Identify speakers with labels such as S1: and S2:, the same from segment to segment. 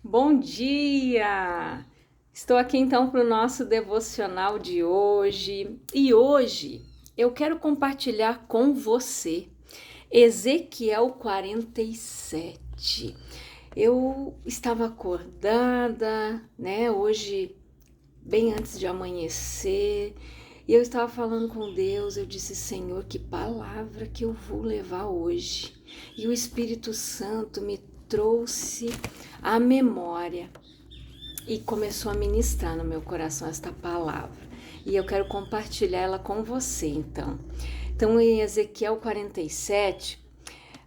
S1: Bom dia! Estou aqui então para o nosso devocional de hoje e hoje eu quero compartilhar com você Ezequiel 47. Eu estava acordada, né, hoje bem antes de amanhecer, e eu estava falando com Deus. Eu disse: Senhor, que palavra que eu vou levar hoje? E o Espírito Santo me trouxe à memória e começou a ministrar no meu coração esta palavra. E eu quero compartilhar ela com você, então. Então, em Ezequiel 47,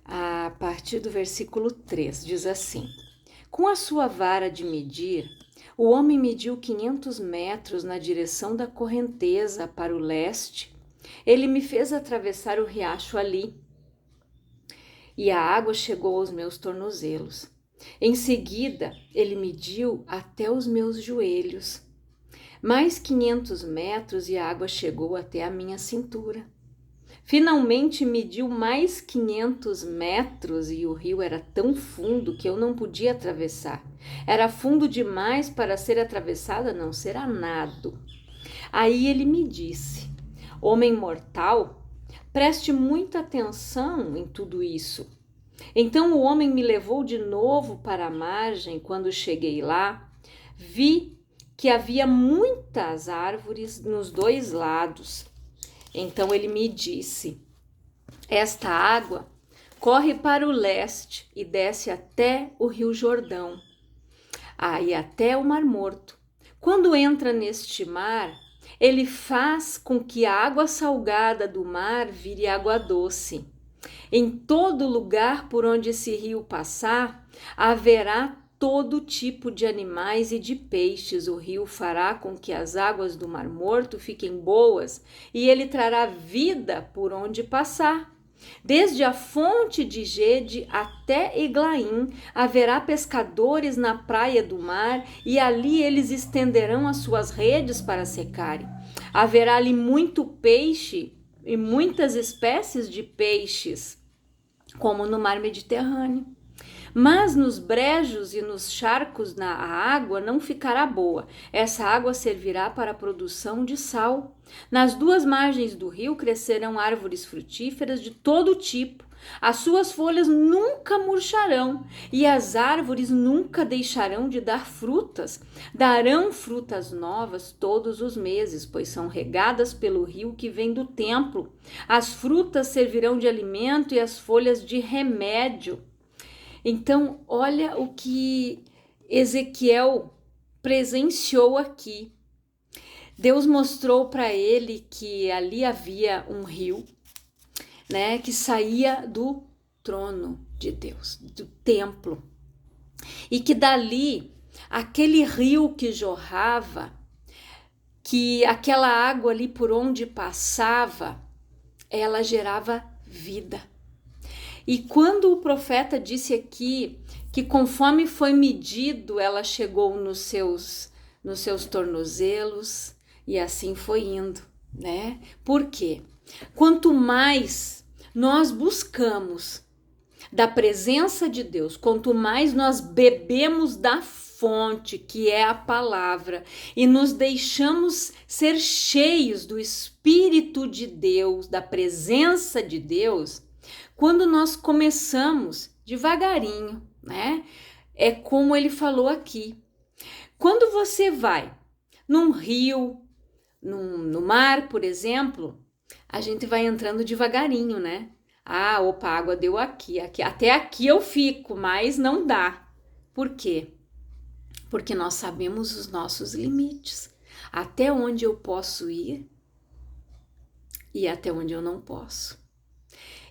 S1: a partir do versículo 3, diz assim: Com a sua vara de medir, o homem mediu 500 metros na direção da correnteza para o leste. Ele me fez atravessar o riacho ali, e a água chegou aos meus tornozelos. Em seguida, ele mediu até os meus joelhos. Mais 500 metros e a água chegou até a minha cintura. Finalmente mediu mais 500 metros e o rio era tão fundo que eu não podia atravessar. Era fundo demais para ser atravessado, a não ser a nado. Aí ele me disse: Homem mortal, preste muita atenção em tudo isso. Então o homem me levou de novo para a margem. Quando cheguei lá, vi que havia muitas árvores nos dois lados. Então ele me disse: Esta água corre para o leste e desce até o Rio Jordão, e até o Mar Morto. Quando entra neste mar, ele faz com que a água salgada do mar vire água doce. Em todo lugar por onde esse rio passar, haverá todo tipo de animais e de peixes. O rio fará com que as águas do Mar Morto fiquem boas e ele trará vida por onde passar. Desde a fonte de Gede até Eglaim haverá pescadores na praia do mar, e ali eles estenderão as suas redes para secarem. Haverá ali muito peixe e muitas espécies de peixes, como no mar Mediterrâneo. Mas nos brejos e nos charcos a água não ficará boa. Essa água servirá para a produção de sal. Nas duas margens do rio crescerão árvores frutíferas de todo tipo. As suas folhas nunca murcharão e as árvores nunca deixarão de dar frutas. Darão frutas novas todos os meses, pois são regadas pelo rio que vem do templo. As frutas servirão de alimento e as folhas de remédio. Então, olha o que Ezequiel presenciou aqui. Deus mostrou para ele que ali havia um rio, né, que saía do trono de Deus, do templo, e que dali, aquele rio que jorrava, que aquela água ali por onde passava, ela gerava vida. E quando o profeta disse aqui que conforme foi medido, ela chegou nos seus tornozelos, e assim foi indo, né? Por quê? Quanto mais nós buscamos da presença de Deus, quanto mais nós bebemos da fonte, que é a palavra, e nos deixamos ser cheios do Espírito de Deus, da presença de Deus, quando nós começamos devagarinho, né? É como ele falou aqui. Quando você vai num rio, no mar, por exemplo, a gente vai entrando devagarinho, né? Opa, a água deu aqui, até aqui eu fico, mas não dá. Por quê? Porque nós sabemos os nossos limites, até onde eu posso ir e até onde eu não posso.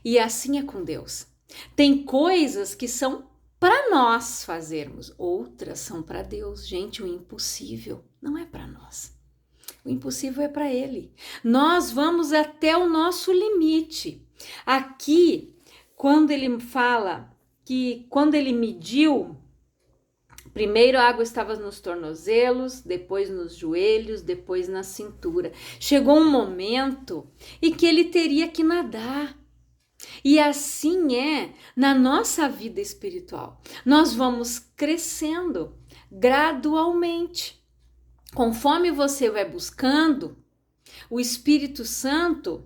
S1: E assim é com Deus. Tem coisas que são para nós fazermos, outras são para Deus. Gente, o impossível não é para nós. O impossível é para Ele. Nós vamos até o nosso limite. Aqui, quando ele fala que quando ele mediu, primeiro a água estava nos tornozelos, depois nos joelhos, depois na cintura. Chegou um momento em que ele teria que nadar. E assim é na nossa vida espiritual. Nós vamos crescendo gradualmente. Conforme você vai buscando, o Espírito Santo,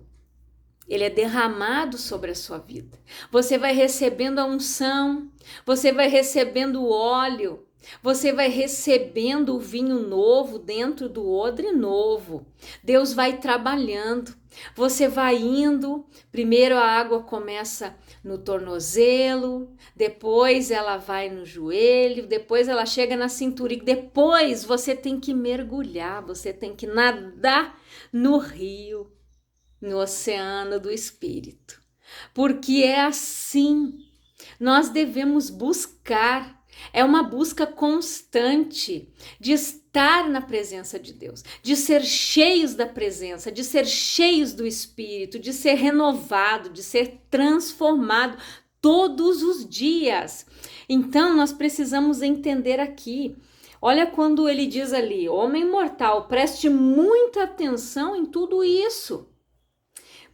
S1: ele é derramado sobre a sua vida. Você vai recebendo a unção, você vai recebendo o óleo, você vai recebendo o vinho novo dentro do odre novo. Deus vai trabalhando, você vai indo. Primeiro a água começa no tornozelo, depois ela vai no joelho, depois ela chega na cintura e depois você tem que mergulhar, você tem que nadar no rio, no oceano do Espírito. Porque é assim, nós devemos buscar. É uma busca constante de estar na presença de Deus, de ser cheios da presença, de ser cheios do Espírito, de ser renovado, de ser transformado todos os dias. Então, nós precisamos entender aqui. Olha quando ele diz ali, homem mortal, preste muita atenção em tudo isso.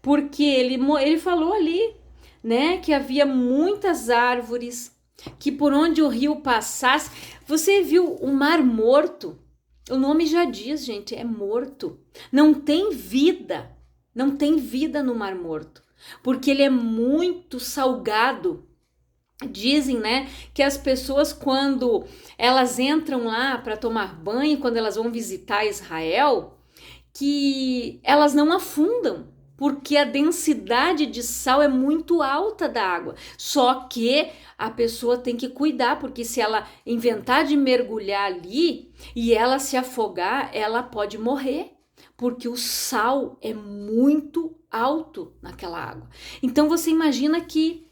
S1: Porque ele falou ali, né, que havia muitas árvores, que por onde o rio passasse, você viu o mar morto? O nome já diz, gente, é morto. Não tem vida, não tem vida no mar morto, porque ele é muito salgado. Dizem, né, que as pessoas quando elas entram lá para tomar banho, quando elas vão visitar Israel, que elas não afundam, porque a densidade de sal é muito alta da água. Só que a pessoa tem que cuidar, porque se ela inventar de mergulhar ali e ela se afogar, ela pode morrer, porque o sal é muito alto naquela água. Então você imagina que,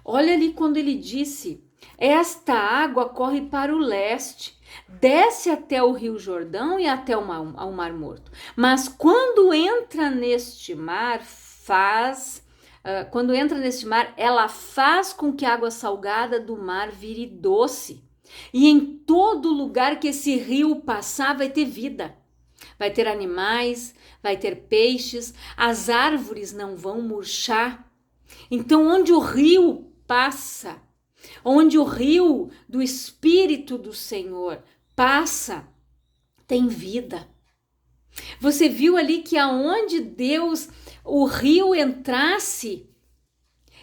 S1: olha ali quando ele disse, esta água corre para o leste, desce até o Rio Jordão e até o Mar Morto. Mas quando entra neste mar, ela faz com que a água salgada do mar vire doce. E em todo lugar que esse rio passar vai ter vida. Vai ter animais, vai ter peixes, as árvores não vão murchar. Então, onde o rio passa, onde o rio do Espírito do Senhor passa, tem vida. Você viu ali que aonde Deus, o rio entrasse,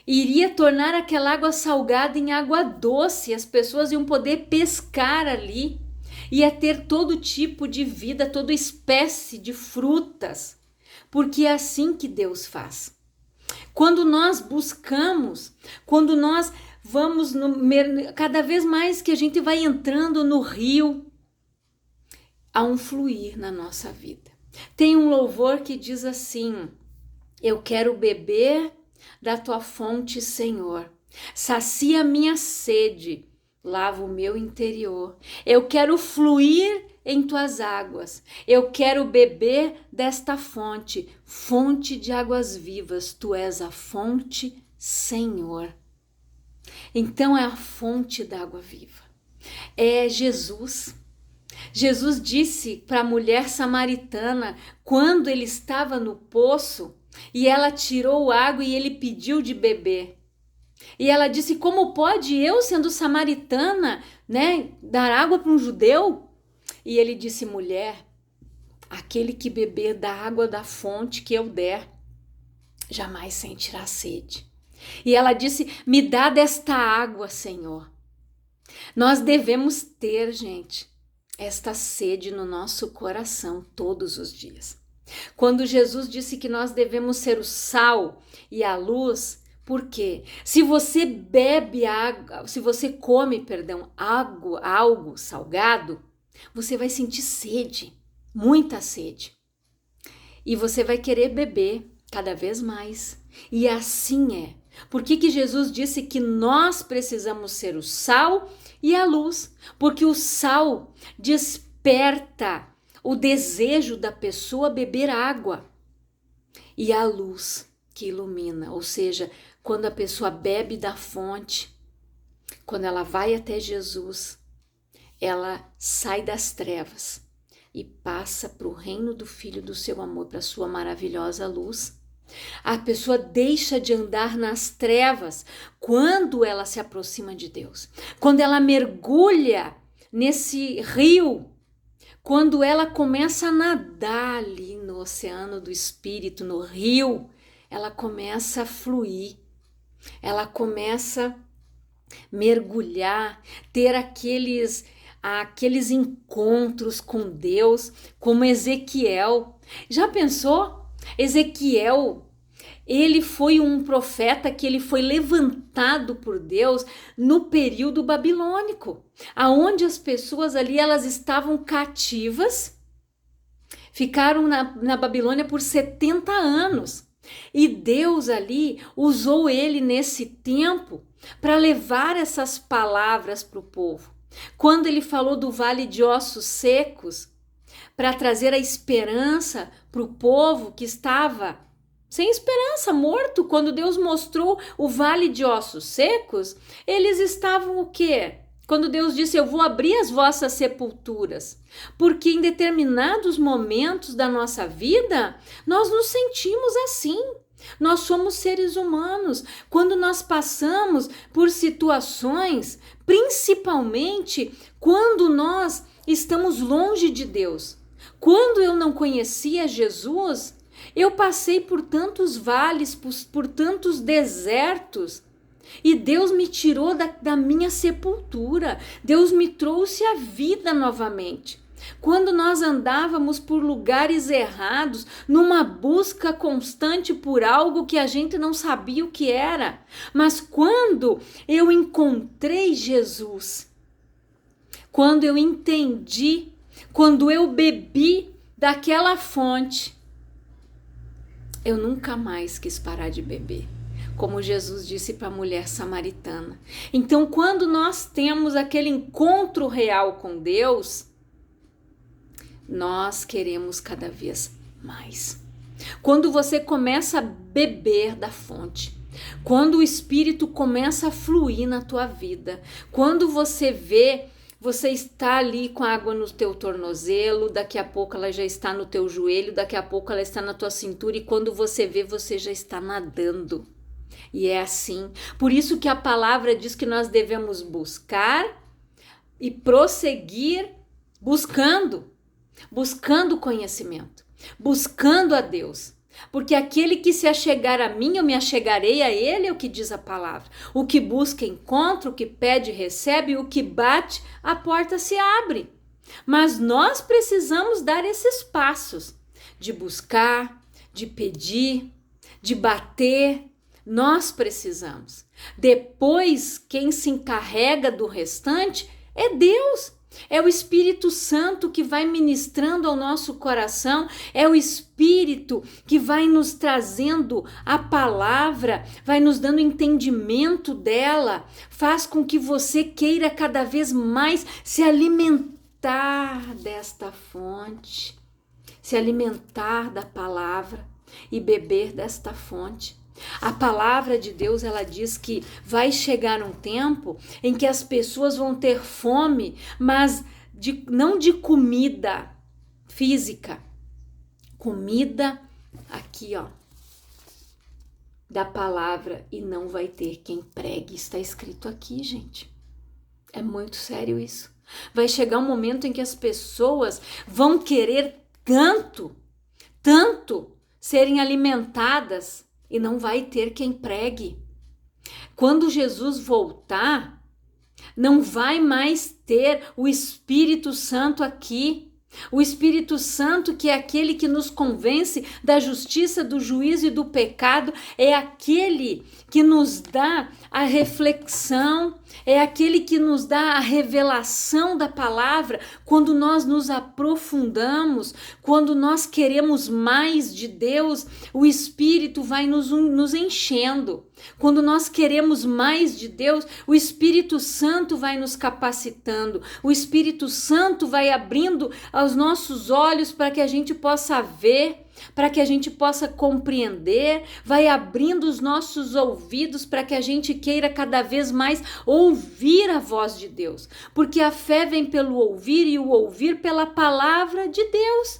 S1: iria tornar aquela água salgada em água doce, as pessoas iam poder pescar ali, ia ter todo tipo de vida, toda espécie de frutas, porque é assim que Deus faz. Quando nós buscamos, quando nós vamos cada vez mais que a gente vai entrando no rio, há um fluir na nossa vida. Tem um louvor que diz assim: eu quero beber da tua fonte, Senhor. Sacia minha sede, lava o meu interior. Eu quero fluir em tuas águas. Eu quero beber desta fonte, fonte de águas vivas. Tu és a fonte, Senhor. Então é a fonte da água viva. É Jesus. Jesus disse para a mulher samaritana, quando ele estava no poço, e ela tirou água e ele pediu de beber. E ela disse, como pode eu, sendo samaritana, né, dar água para um judeu? E ele disse, mulher, aquele que beber da água da fonte que eu der, jamais sentirá sede. E ela disse, me dá desta água, Senhor. Nós devemos ter, gente, esta sede no nosso coração todos os dias. Quando Jesus disse que nós devemos ser o sal e a luz, por quê? Se você bebe água, se você come, algo salgado, você vai sentir sede, muita sede. E você vai querer beber cada vez mais. E assim é. Por que Jesus disse que nós precisamos ser o sal e a luz? Porque o sal desperta o desejo da pessoa beber água. E a luz que ilumina, ou seja, quando a pessoa bebe da fonte, quando ela vai até Jesus, ela sai das trevas e passa para o reino do Filho do seu amor, para a sua maravilhosa luz. A pessoa deixa de andar nas trevas quando ela se aproxima de Deus. Quando ela mergulha nesse rio, quando ela começa a nadar ali no oceano do Espírito, no rio, ela começa a fluir, ela começa a mergulhar, ter aqueles encontros com Deus, como Ezequiel. Já pensou? Ezequiel, ele foi um profeta que ele foi levantado por Deus no período babilônico, aonde as pessoas ali elas estavam cativas, ficaram na Babilônia por 70 anos. E Deus ali usou ele nesse tempo para levar essas palavras para o povo. Quando ele falou do vale de ossos secos, para trazer a esperança para o povo que estava sem esperança, morto, quando Deus mostrou o vale de ossos secos, eles estavam o quê? Quando Deus disse, eu vou abrir as vossas sepulturas, porque em determinados momentos da nossa vida, nós nos sentimos assim. Nós somos seres humanos. Quando nós passamos por situações, principalmente quando nós estamos longe de Deus. Quando eu não conhecia Jesus, eu passei por tantos vales, por tantos desertos, e Deus me tirou da minha sepultura. Deus me trouxe a vida novamente. Quando nós andávamos por lugares errados, numa busca constante por algo que a gente não sabia o que era, mas quando eu encontrei Jesus, quando eu entendi, quando eu bebi daquela fonte, eu nunca mais quis parar de beber, como Jesus disse para a mulher samaritana. Então, quando nós temos aquele encontro real com Deus, nós queremos cada vez mais. Quando você começa a beber da fonte, quando o Espírito começa a fluir na tua vida, quando você vê, você está ali com a água no teu tornozelo, daqui a pouco ela já está no teu joelho, daqui a pouco ela está na tua cintura, e quando você vê, você já está nadando. E é assim. Por isso que a palavra diz que nós devemos buscar e prosseguir buscando conhecimento, buscando a Deus. Porque aquele que se achegar a mim, eu me achegarei a ele, é o que diz a palavra. O que busca, encontra, o que pede, recebe, o que bate, a porta se abre. Mas nós precisamos dar esses passos de buscar, de pedir, de bater. Nós precisamos. Depois, quem se encarrega do restante é Deus. É o Espírito Santo que vai ministrando ao nosso coração, é o Espírito que vai nos trazendo a palavra, vai nos dando entendimento dela, faz com que você queira cada vez mais se alimentar desta fonte, se alimentar da palavra e beber desta fonte. A palavra de Deus, ela diz que vai chegar um tempo em que as pessoas vão ter fome, mas não de comida física, comida aqui, ó, da palavra, e não vai ter quem pregue. Está escrito aqui, gente. É muito sério isso. Vai chegar um momento em que as pessoas vão querer tanto serem alimentadas, e não vai ter quem pregue. Quando Jesus voltar, não vai mais ter o Espírito Santo aqui. O Espírito Santo, que é aquele que nos convence da justiça, do juízo e do pecado, é aquele que nos dá a reflexão, é aquele que nos dá a revelação da palavra. Quando nós nos aprofundamos, quando nós queremos mais de Deus, o Espírito vai nos enchendo. Quando nós queremos mais de Deus, o Espírito Santo vai nos capacitando, o Espírito Santo vai abrindo os nossos olhos para que a gente possa ver, para que a gente possa compreender, vai abrindo os nossos ouvidos para que a gente queira cada vez mais ouvir a voz de Deus, porque a fé vem pelo ouvir e o ouvir pela palavra de Deus.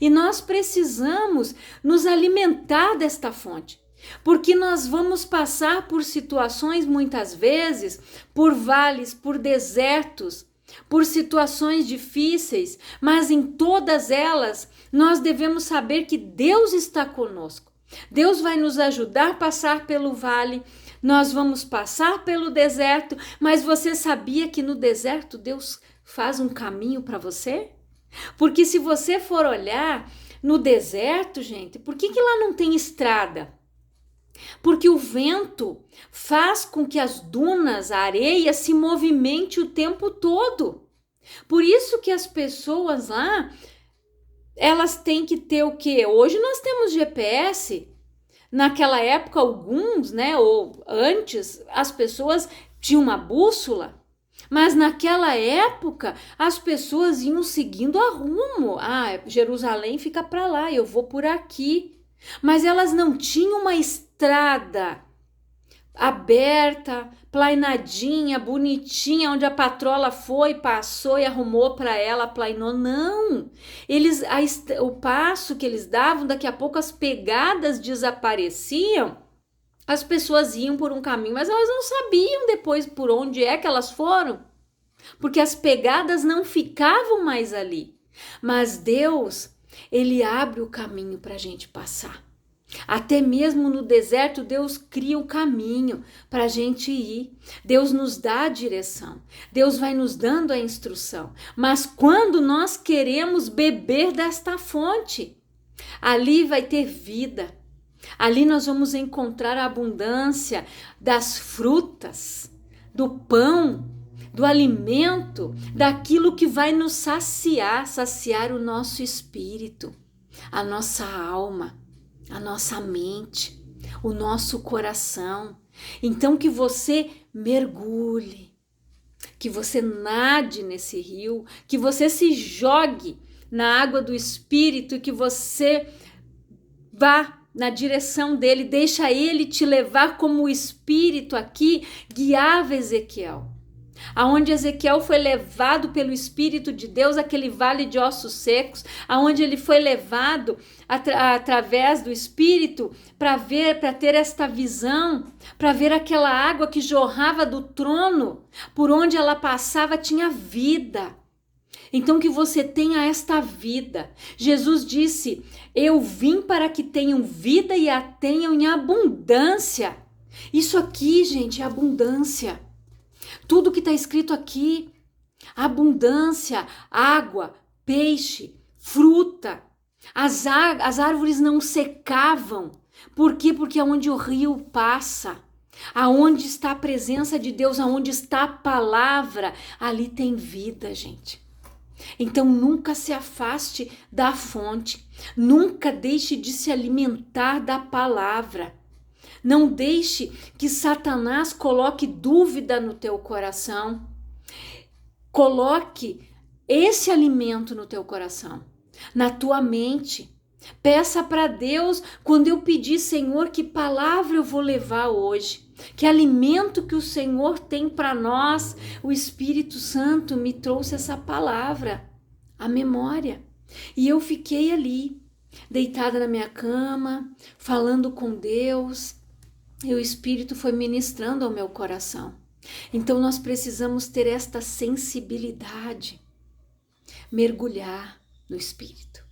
S1: E nós precisamos nos alimentar desta fonte, porque nós vamos passar por situações muitas vezes, por vales, por desertos, por situações difíceis, mas em todas elas nós devemos saber que Deus está conosco. Deus vai nos ajudar a passar pelo vale, nós vamos passar pelo deserto, mas você sabia que no deserto Deus faz um caminho para você? Porque se você for olhar no deserto, gente, por que lá não tem estrada? Porque o vento faz com que as dunas, a areia se movimente o tempo todo. Por isso que as pessoas lá, elas têm que ter o quê? Hoje nós temos GPS. Naquela época, alguns, né, ou antes, as pessoas tinham uma bússola. Mas naquela época, as pessoas iam seguindo a rumo. Ah, Jerusalém fica para lá, eu vou por aqui. Mas elas não tinham uma estrada aberta, plainadinha, bonitinha, onde a patrola foi, passou e arrumou para ela, plainou. Não! O passo que eles davam, daqui a pouco as pegadas desapareciam. As pessoas iam por um caminho, mas elas não sabiam depois por onde é que elas foram, porque as pegadas não ficavam mais ali. Mas Deus, Ele abre o caminho para a gente passar. Até mesmo no deserto, Deus cria o caminho para a gente ir. Deus nos dá a direção. Deus vai nos dando a instrução. Mas quando nós queremos beber desta fonte, ali vai ter vida. Ali nós vamos encontrar a abundância das frutas, do pão, do alimento, daquilo que vai nos saciar o nosso espírito, a nossa alma, a nossa mente, o nosso coração. Então que você mergulhe, que você nade nesse rio, que você se jogue na água do Espírito e que você vá na direção dele, deixa ele te levar como o Espírito aqui guiava Ezequiel. Aonde Ezequiel foi levado pelo Espírito de Deus, aquele vale de ossos secos, aonde ele foi levado através do Espírito para ter esta visão, para ver aquela água que jorrava do trono, por onde ela passava tinha vida. Então que você tenha esta vida. Jesus disse, eu vim para que tenham vida e a tenham em abundância. Isso aqui, gente, é abundância. Tudo que está escrito aqui, abundância, água, peixe, fruta. As árvores não secavam. Por quê? Porque é onde o rio passa. Aonde está a presença de Deus, aonde está a palavra, ali tem vida, gente. Então nunca se afaste da fonte, nunca deixe de se alimentar da palavra. Não deixe que Satanás coloque dúvida no teu coração. Coloque esse alimento no teu coração, na tua mente. Peça para Deus, quando eu pedir, Senhor, que palavra eu vou levar hoje? Que alimento que o Senhor tem para nós? O Espírito Santo me trouxe essa palavra, a memória. E eu fiquei ali, deitada na minha cama, falando com Deus, e o Espírito foi ministrando ao meu coração. Então nós precisamos ter esta sensibilidade, mergulhar no Espírito.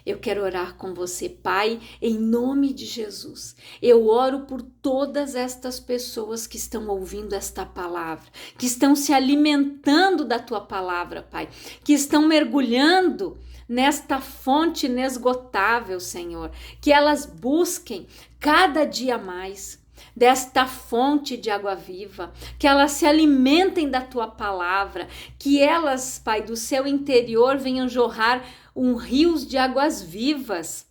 S1: Eu quero orar com você, Pai, em nome de Jesus. Eu oro por todas estas pessoas que estão ouvindo esta palavra, que estão se alimentando da tua palavra, Pai, que estão mergulhando nesta fonte inesgotável, Senhor, que elas busquem cada dia mais desta fonte de água viva, que elas se alimentem da tua palavra, que elas, Pai, do seu interior venham jorrar rios de águas vivas,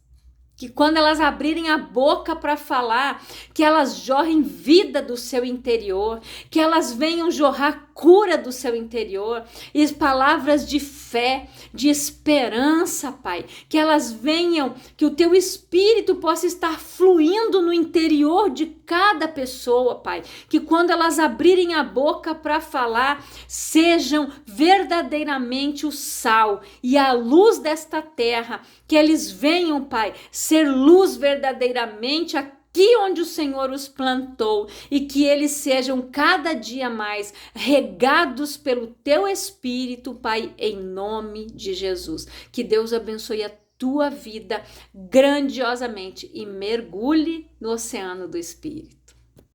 S1: que quando elas abrirem a boca para falar, que elas jorrem vida do seu interior, que elas venham jorrar cura do seu interior, e palavras de fé, de esperança, Pai, que elas venham, que o teu Espírito possa estar fluindo no interior de cada pessoa, Pai, que quando elas abrirem a boca para falar, sejam verdadeiramente o sal e a luz desta terra, que eles venham, Pai, ser luz verdadeiramente aqui onde o Senhor os plantou, e que eles sejam cada dia mais regados pelo teu Espírito, Pai, em nome de Jesus. Que Deus abençoe a tua vida grandiosamente e mergulhe no oceano do Espírito.